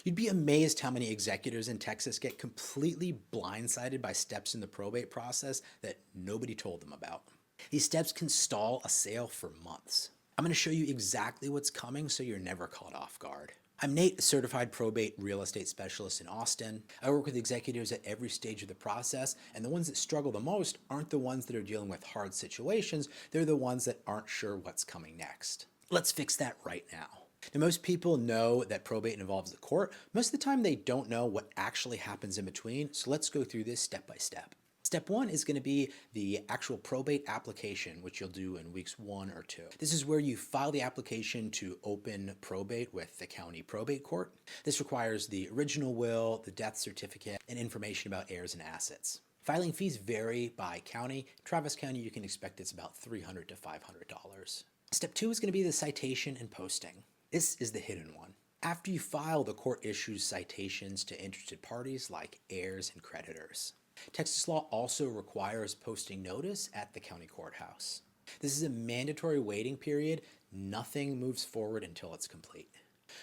You'd be amazed how many executors in Texas get completely blindsided by steps in the probate process that nobody told them about. These steps can stall a sale for months. I'm going to show you exactly what's coming so you're never caught off guard. I'm Nate, a certified probate real estate specialist in Austin. I work with executors at every stage of the process, and the ones that struggle the most aren't the ones that are dealing with hard situations, they're the ones that aren't sure what's coming next. Let's fix that right now. Now, most people know that probate involves the court. Most of the time they don't know what actually happens in between, so let's go through this step by step. Step one is going to be the actual probate application, which you'll do in weeks 1 or 2. This is where you file the application to open probate with the county probate court. This requires the original will, the death certificate, and information about heirs and assets. Filing fees vary by county. Travis County, you can expect it's about $300 to $500. Step 2 is going to be the citation and posting. This is the hidden one. After you file, the court issues citations to interested parties like heirs and creditors. Texas law also requires posting notice at the county courthouse. This is a mandatory waiting period. Nothing moves forward until it's complete.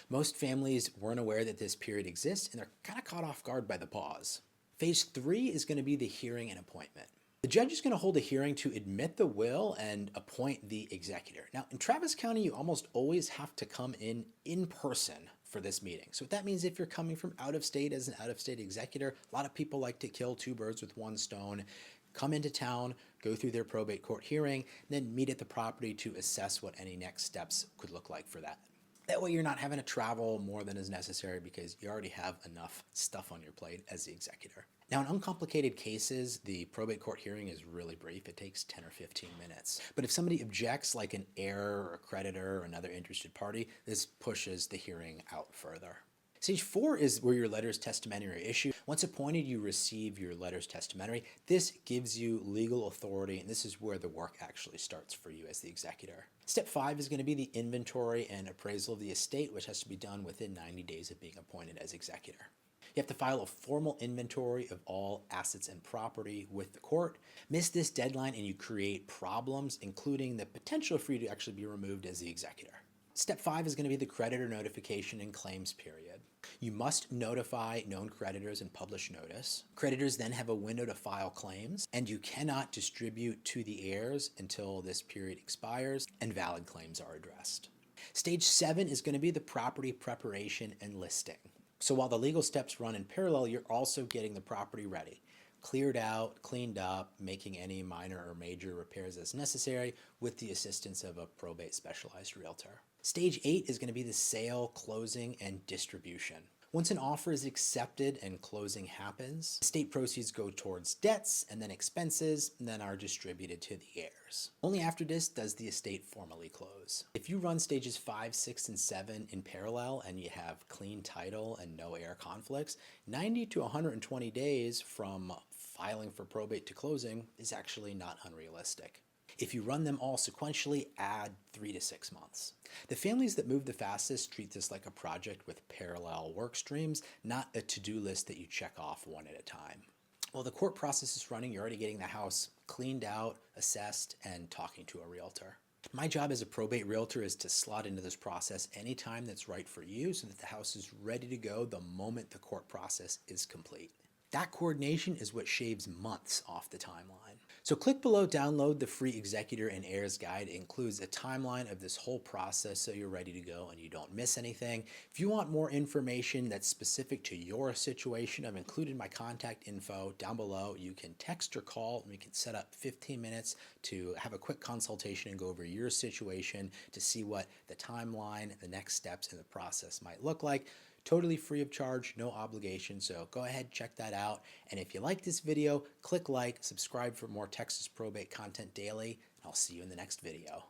Most families weren't aware that this period exists, and they're kind of caught off guard by the pause. Phase 3 is going to be the hearing and appointment. The judge is going to hold a hearing to admit the will and appoint the executor. Now, in Travis County, you almost always have to come in person for this meeting. So what that means, if you're coming from out of state as an out of state executor, a lot of people like to kill 2 birds with 1 stone. Come into town, go through their probate court hearing, then meet at the property to assess what any next steps could look like for that. That way you're not having to travel more than is necessary because you already have enough stuff on your plate as the executor. Now, in uncomplicated cases, the probate court hearing is really brief. It takes 10 or 15 minutes. But if somebody objects, like an heir or a creditor or another interested party, this pushes the hearing out further. Stage 4 is where your letters testamentary are issued. Once appointed, you receive your letters testamentary. This gives you legal authority, and this is where the work actually starts for you as the executor. Step 5 is going to be the inventory and appraisal of the estate, which has to be done within 90 days of being appointed as executor. You have to file a formal inventory of all assets and property with the court. Miss this deadline and you create problems, including the potential for you to actually be removed as the executor. Step 5 is going to be the creditor notification and claims period. You must notify known creditors and publish notice. Creditors then have a window to file claims, and you cannot distribute to the heirs until this period expires and valid claims are addressed. Stage 7 is going to be the property preparation and listing. So while the legal steps run in parallel, you're also getting the property ready, cleared out, cleaned up, making any minor or major repairs as necessary with the assistance of a probate specialized realtor. Stage 8 is going to be the sale, closing, and distribution. Once an offer is accepted and closing happens, estate proceeds go towards debts and then expenses, and then are distributed to the heirs. Only after this does the estate formally close. If you run stages 5, 6, and 7 in parallel and you have clean title and no heir conflicts, 90 to 120 days from filing for probate to closing is actually not unrealistic. If you run them all sequentially, add 3 to 6 months. The families that move the fastest treat this like a project with parallel work streams, not a to-do list that you check off one at a time. While the court process is running, you're already getting the house cleaned out, assessed, and talking to a realtor. My job as a probate realtor is to slot into this process anytime that's right for you so that the house is ready to go the moment the court process is complete. That coordination is what shaves months off the timeline. So click below, download the free Executor and Heirs Guide. It includes a timeline of this whole process so you're ready to go and you don't miss anything. If you want more information that's specific to your situation, I've included my contact info down below. You can text or call and we can set up 15 minutes to have a quick consultation and go over your situation to see what the timeline, the next steps in the process might look like. Totally free of charge, no obligation, so go ahead, check that out. And if you like this video, click like, subscribe for more Texas probate content daily, and I'll see you in the next video.